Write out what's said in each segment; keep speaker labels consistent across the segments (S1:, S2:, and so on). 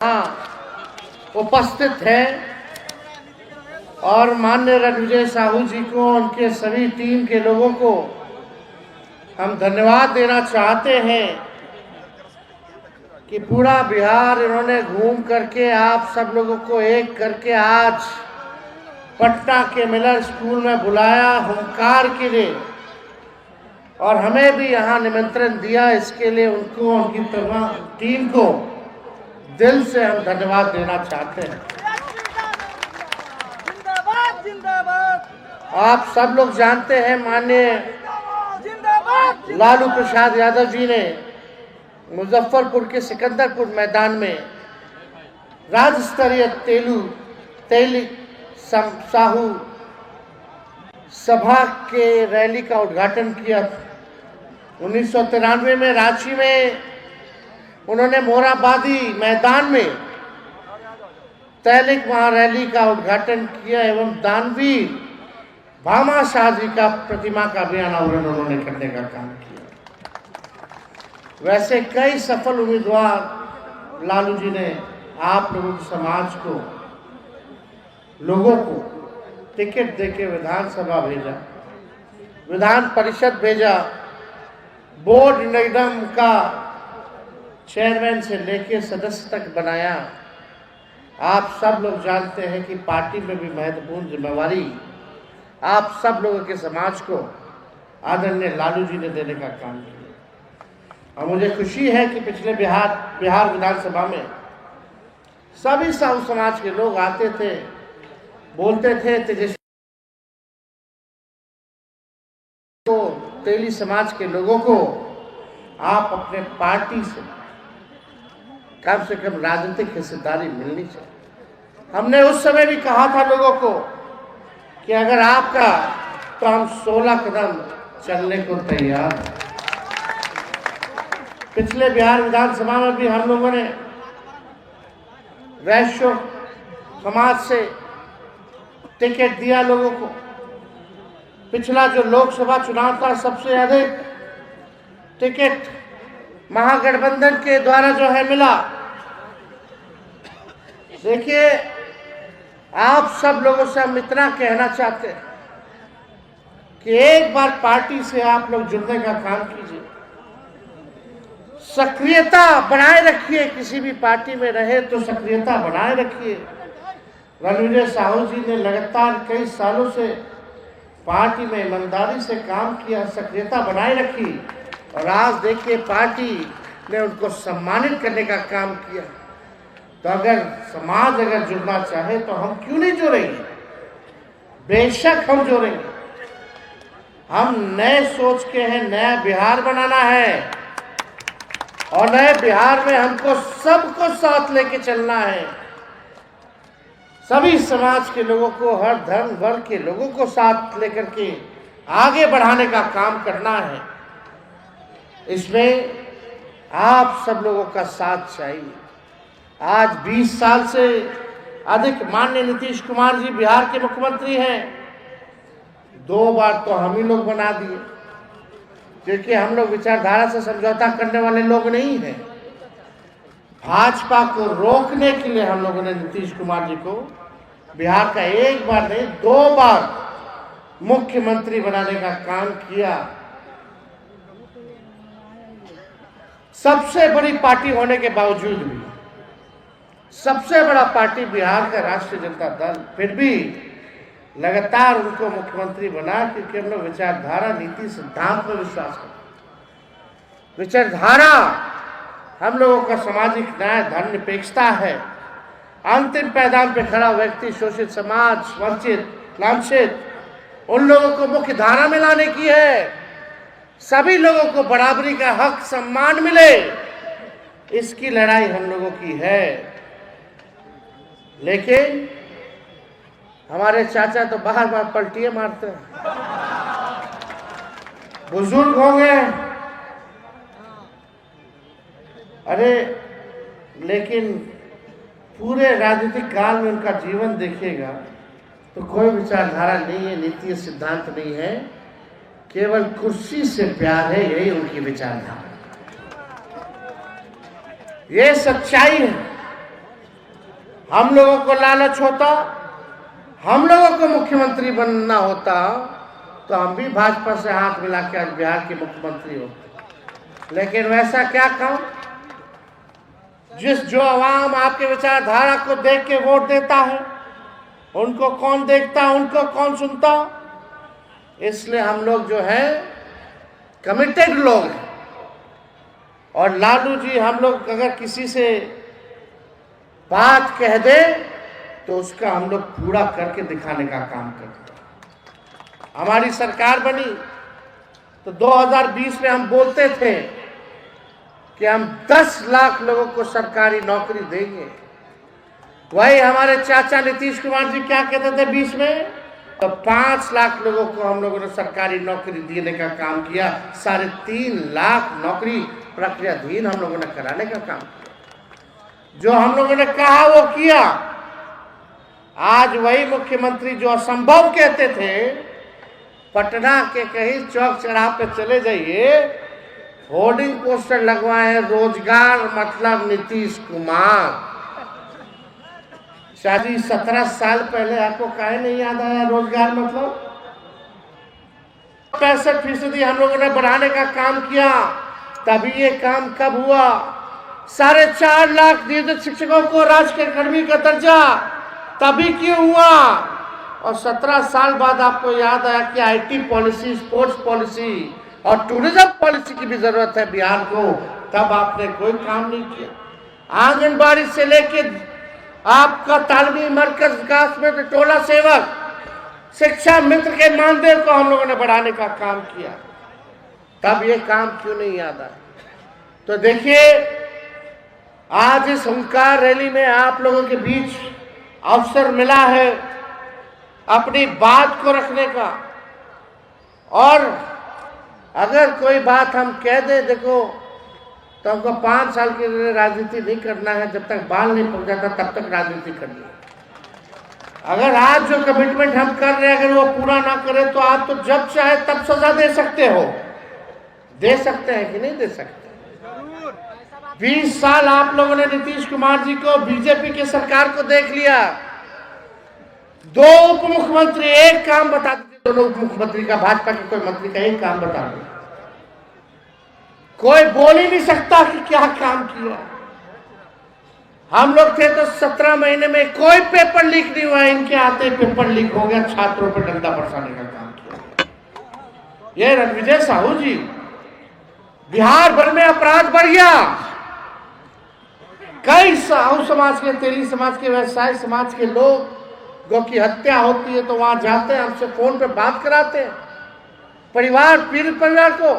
S1: उपस्थित है और माननीय रणविजय साहू जी को, उनके सभी टीम के लोगों को हम धन्यवाद देना चाहते हैं कि पूरा बिहार इन्होंने घूम करके आप सब लोगों को एक करके आज पटना के मिलर स्कूल में बुलाया हुंकार के लिए और हमें भी यहाँ निमंत्रण दिया। इसके लिए उनको, उनकी टीम को दिल से हम धन्यवाद देना चाहते हैं।
S2: जिंदाबाद जिंदाबाद।
S1: आप सब लोग जानते हैं माननीय लालू प्रसाद यादव जी ने मुजफ्फरपुर के सिकंदरपुर मैदान में राज्य स्तरीय तेली साहू सभा के रैली का उद्घाटन किया। 1993 में रांची में उन्होंने मोराबादी मैदान में तैलिक महारैली का उद्घाटन किया एवं दानवीर भामा शाह जी का प्रतिमा का भी अनावरण उन्होंने करने का काम किया। वैसे कई सफल उम्मीदवार लालू जी ने आप लोगों के समाज को, लोगों को टिकट देके विधानसभा भेजा, विधान परिषद भेजा, बोर्ड निगम का चेयरमैन से लेके सदस्य तक बनाया। आप सब लोग जानते हैं कि पार्टी में भी महत्वपूर्ण जिम्मेवारी आप सब लोगों के समाज को आदरणीय लालू जी ने देने का काम किया। और मुझे खुशी है कि पिछले बिहार विधानसभा में सभी साहू समाज के लोग आते थे, बोलते थे तेजस्वी को, तेली समाज के लोगों को आप अपने पार्टी से कम राजनीतिक हिस्सेदारी मिलनी चाहिए। हमने उस समय भी कहा था लोगों को कि अगर आपका तो हम 16 कदम चलने को तैयार हैं। पिछले बिहार विधानसभा में भी हम लोगों ने वैश्य समाज से टिकट दिया लोगों को। पिछला जो लोकसभा चुनाव था सबसे अधिक टिकट महागठबंधन के द्वारा जो है मिला। देखिए, आप सब लोगों से हम इतना कहना चाहते हैं कि एक बार पार्टी से आप लोग जुड़ने का काम कीजिए, सक्रियता बनाए रखिए। किसी भी पार्टी में रहे तो सक्रियता बनाए रखिए। रणविजय साहू जी ने लगातार कई सालों से पार्टी में ईमानदारी से काम किया, सक्रियता बनाए रखी और आज देखिए पार्टी ने उनको सम्मानित करने का काम किया। तो अगर समाज जुड़ना चाहे तो हम क्यों नहीं जुड़ेंगे? बेशक हम जुड़ेंगे। हम नए सोच के हैं, नया बिहार बनाना है और नए बिहार में हमको सबको साथ लेके चलना है। सभी समाज के लोगों को, हर धर्म वर्ग के लोगों को साथ लेकर के आगे बढ़ाने का काम करना है। इसमें आप सब लोगों का साथ चाहिए। आज 20 साल से अधिक माननीय नीतीश कुमार जी बिहार के मुख्यमंत्री हैं। 2 बार तो हम ही लोग बना दिए, क्योंकि हम लोग विचारधारा से समझौता करने वाले लोग नहीं हैं। भाजपा को रोकने के लिए हम लोगों ने नीतीश कुमार जी को बिहार का 1 बार नहीं 2 बार मुख्यमंत्री बनाने का काम किया। सबसे बड़ी पार्टी होने के बावजूद भी, सबसे बड़ा पार्टी बिहार का राष्ट्रीय जनता दल, फिर भी लगातार उनको मुख्यमंत्री बना, क्योंकि हम लोग विचारधारा, नीति, सिद्धांत में विश्वास करते। विचारधारा हम लोगों का सामाजिक न्याय, धर्मनिरपेक्षता है। अंतिम पैदान पे खड़ा व्यक्ति, शोषित समाज, वंचित, लांछित, उन लोगों को मुख्य धारा में लाने की है। सभी लोगों को बराबरी का हक, सम्मान मिले, इसकी लड़ाई हम लोगों की है। लेकिन हमारे चाचा तो बार बार पलटियां मारते हैं। बुजुर्ग हो गए, अरे लेकिन पूरे राजनीतिक काल में उनका जीवन देखिएगा तो कोई विचारधारा नहीं है, नीति सिद्धांत नहीं है, केवल कुर्सी से प्यार है, यही उनकी विचारधारा। ये सच्चाई है। हम लोगों को लालच होता, हम लोगों को मुख्यमंत्री बनना होता, तो हम भी भाजपा से हाथ मिला के आज बिहार के मुख्यमंत्री होते। लेकिन वैसा क्या काम, जो आवाम आपके विचारधारा को देख के वोट देता है, उनको कौन देखता, उनको कौन सुनता। इसलिए हम लोग जो है कमिटेड लोग हैं। और लालू जी, हम लोग अगर किसी से बात कह दे तो उसका हम लोग पूरा करके दिखाने का काम करते हैं। हमारी सरकार बनी तो 2020 में हम बोलते थे कि हम 10 लाख लोगों को सरकारी नौकरी देंगे। वही हमारे चाचा नीतीश कुमार जी क्या कहते थे 20 में, तो 5 लाख लोगों को हम लोगों ने सरकारी नौकरी देने का काम किया। 3.5 लाख नौकरी प्रक्रियाधीन हम लोगों ने कराने का काम किया। जो हम लोगों ने कहा वो किया। आज वही मुख्यमंत्री जो असंभव कहते थे, पटना के कहीं चौक चौराहे पे चले जाइए, होर्डिंग पोस्टर लगवाए, रोजगार मतलब नीतीश कुमार। शादी 17 साल पहले आपको काहे नहीं याद आया रोजगार मतलब? 65% हम लोगों ने बढ़ाने का काम किया। तभी ये काम कब हुआ? 4.5 लाख नियोजित शिक्षकों को राजकीय अकादमी का दर्जा तभी क्यों हुआ? और 17 साल बाद आपको याद आया कि आईटी पॉलिसी, स्पोर्ट्स पॉलिसी और टूरिज्म पॉलिसी की भी जरूरत है बिहार को। तब आपने कोई काम नहीं किया। आंगनबाड़ी से लेके आपका तालीमी मरकज विकास में टोला सेवक, शिक्षा मित्र के मानदेय को हम लोगों ने बढ़ाने का काम किया। तब ये काम क्यों नहीं याद आया? तो देखिए, आज इस हुंकार रैली में आप लोगों के बीच अवसर मिला है अपनी बात को रखने का। और अगर कोई बात हम कह दे, देखो, तो हमको 5 साल के लिए राजनीति नहीं करना है। जब तक बाल नहीं पक जाता तब तक राजनीति करनी है। अगर आज जो कमिटमेंट हम कर रहे हैं अगर वो पूरा ना करें तो आप तो जब चाहे तब सजा दे सकते हो। दे सकते हैं कि नहीं दे सकते? 20 साल आप लोगों ने नीतीश कुमार जी को, बीजेपी की सरकार को देख लिया। 2 उप मुख्यमंत्री, एक काम बता दीजिए दोनों उप मुख्यमंत्री का, भाजपा के कोई मंत्री का एक काम बता दो। कोई बोल ही नहीं सकता कि क्या काम किया। हम लोग थे तो 17 महीने में कोई पेपर लीक नहीं हुआ। इनके आते पेपर लीक हो गया, छात्रों पर डंडा बरसाने का काम किया। ये रणविजय साहू जी, बिहार भर में अपराध बढ़ गया। कई साहू समाज के, तेली समाज के, व्यवसायी समाज के लोगों की हत्या होती है तो वहां जाते हैं, हमसे फोन पे बात कराते हैं। परिवार, पीड़ित परिवार को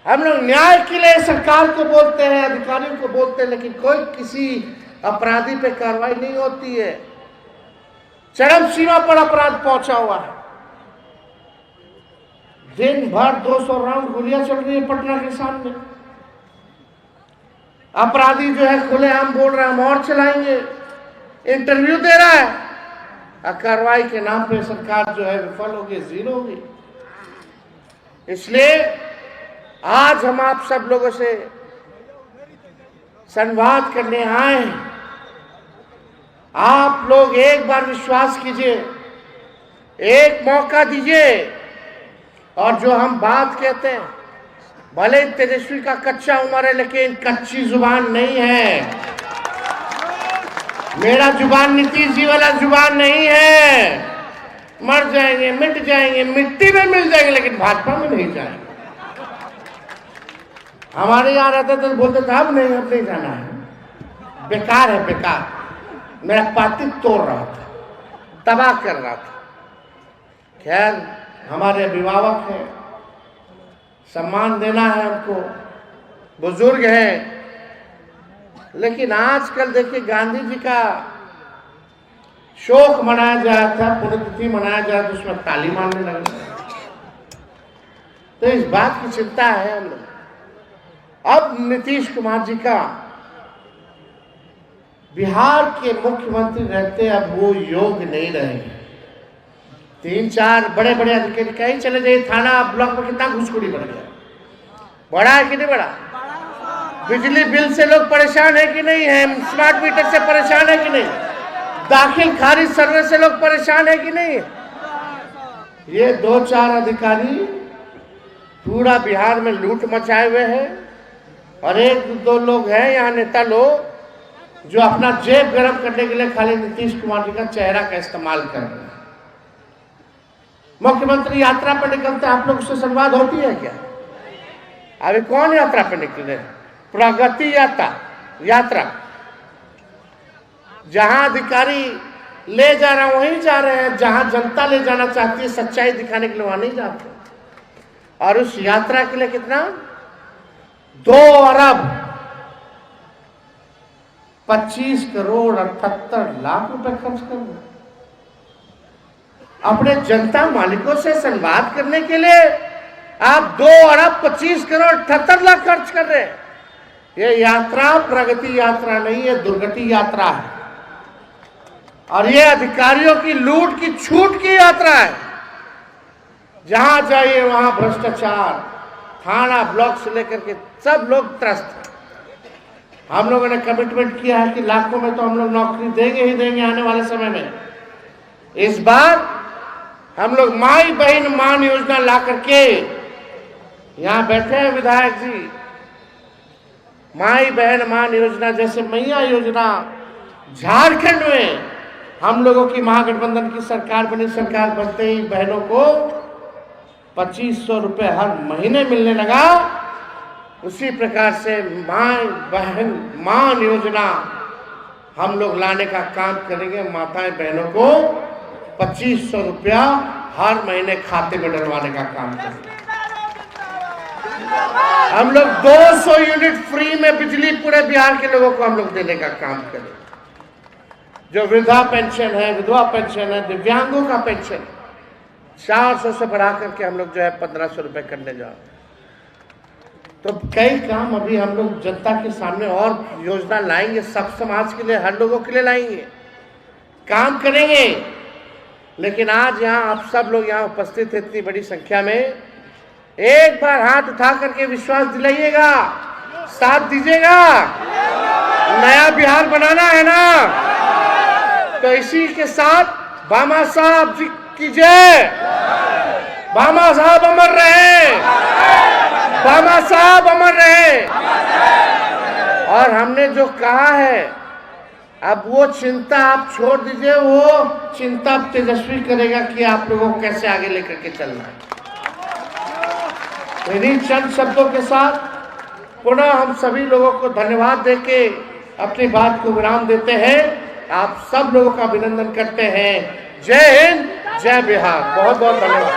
S1: हम लोग न्याय के लिए सरकार को बोलते हैं, अधिकारियों को बोलते हैं, लेकिन कोई किसी अपराधी पे कार्रवाई नहीं होती है। चरम सीमा पर अपराध पहुंचा हुआ है। दिन भर 200 राउंड गोलियां चल रही है पटना के सामने। अपराधी जो है खुलेआम बोल रहा है हम और चलाएंगे, इंटरव्यू दे रहा है। कार्रवाई के नाम पे सरकार जो है विफल होगी, जीरो होगी। इसलिए आज हम आप सब लोगों से संवाद करने आए हैं। आप लोग एक बार विश्वास कीजिए, एक मौका दीजिए, और जो हम बात कहते हैं, भले तेजस्वी का कच्चा उम्र है लेकिन कच्ची जुबान नहीं है। मेरा जुबान नीतीश जी वाला जुबान नहीं है। मर जाएंगे, मिट जाएंगे, मिट्टी में मिल जाएंगे, लेकिन भाजपा में नहीं जाएंगे। हमारे यहाँ रहते तो बोलते थे अब नहीं जाना है, बेकार है, बेकार। मेरा पार्टी तोड़ रहा था, तबाह कर रहा था। खैर, हमारे अभिभावक हैं, सम्मान देना है हमको, बुजुर्ग हैं। लेकिन आजकल देखिए, गांधी जी का शोक मनाया जा रहा था, पुण्यतिथि मनाया जा रहा था, उसमें ताली मारने लगे। तो इस बात की चिंता है हम लोग। अब नीतीश कुमार जी का बिहार के मुख्यमंत्री रहते अब वो योग नहीं रहे। 3-4 बड़े बड़े अधिकारी कहीं चले जाइए, थाना ब्लॉक में कितना घुसखोरी बढ़ गया, बड़ा है कि नहीं बड़ा? बिजली बिल से लोग परेशान है कि नहीं है? स्मार्ट मीटर से परेशान है कि नहीं? दाखिल खारिज सर्वे से लोग परेशान है कि नहीं? ये 2-4 अधिकारी पूरा बिहार में लूट मचाए हुए हैं और 1-2 लोग हैं यहाँ नेता लोग जो अपना जेब गर्म करने के लिए खाली नीतीश कुमार जी का चेहरा का इस्तेमाल कर रहे हैं। मुख्यमंत्री यात्रा पर निकलते आप लोग उससे संवाद होती है क्या? अभी कौन यात्रा पर निकले? प्रगति यात्रा जहां अधिकारी ले जा रहा वहीं जा रहे हैं, जहां जनता ले जाना चाहती है सच्चाई दिखाने के लिए वहां नहीं जाते। और उस यात्रा के लिए कितना 2 अरब 25 करोड़ 78 लाख रुपए खर्च कर रहे हैं। अपने जनता मालिकों से संवाद करने के लिए आप 2 अरब 25 करोड़ 78 लाख खर्च कर रहे हैं। ये यात्रा प्रगति यात्रा नहीं है, दुर्गति यात्रा है और ये अधिकारियों की लूट की छूट की यात्रा है। जहां जाइए वहां भ्रष्टाचार, थाना ब्लॉक से लेकर के सब लोग त्रस्त हैं। हम लोगों ने कमिटमेंट किया है कि लाखों में तो हम लोग नौकरी देंगे ही देंगे आने वाले समय में। इस बार हम लोग माई बहन मान योजना ला करके यहां बैठे हैं विधायक जी। माई बहन मान योजना जैसे मैया योजना झारखंड में हम लोगों की महागठबंधन की सरकार बनी, सरकार बनते ही बहनों को 2500 रुपए हर महीने मिलने लगा। उसी प्रकार से माई बहन मान योजना हम लोग लाने का काम करेंगे। माताएं बहनों को 2500 रुपया हर महीने खाते में डलवाने का काम करेंगे। हम लोग 200 यूनिट फ्री में बिजली पूरे बिहार के लोगों को हम लोग देने का काम करेंगे। जो वृद्धा पेंशन है, विधवा पेंशन है, दिव्यांगों का पेंशन 400 से बढ़ा करके हम लोग जो है 1500 रुपए करने जा रहे हैं। तो कई काम अभी हम लोग जनता के सामने और योजना लाएंगे, सब समाज के लिए, हर लोगों के लिए लाएंगे, काम करेंगे। लेकिन आज यहाँ आप सब लोग यहाँ उपस्थित हैं इतनी बड़ी संख्या में, एक बार हाथ उठा करके विश्वास दिलाइएगा, साथ दीजिएगा। नया बिहार बनाना है ना? तो इसी के साथ बामा साहब जी की जय। बामा साहब अमर रहे, बामा साहब अमर रहे। और हमने जो कहा है अब वो चिंता आप छोड़ दीजिए, वो चिंता तेजस्वी करेगा कि आप लोगों को कैसे आगे लेकर के चलना है। इन्हीं चंद शब्दों के साथ पुनः हम सभी लोगों को धन्यवाद देके अपनी बात को विराम देते हैं। आप सब लोगों का अभिनंदन करते हैं। जय हिंद, जय बिहार। बहुत बहुत धन्यवाद।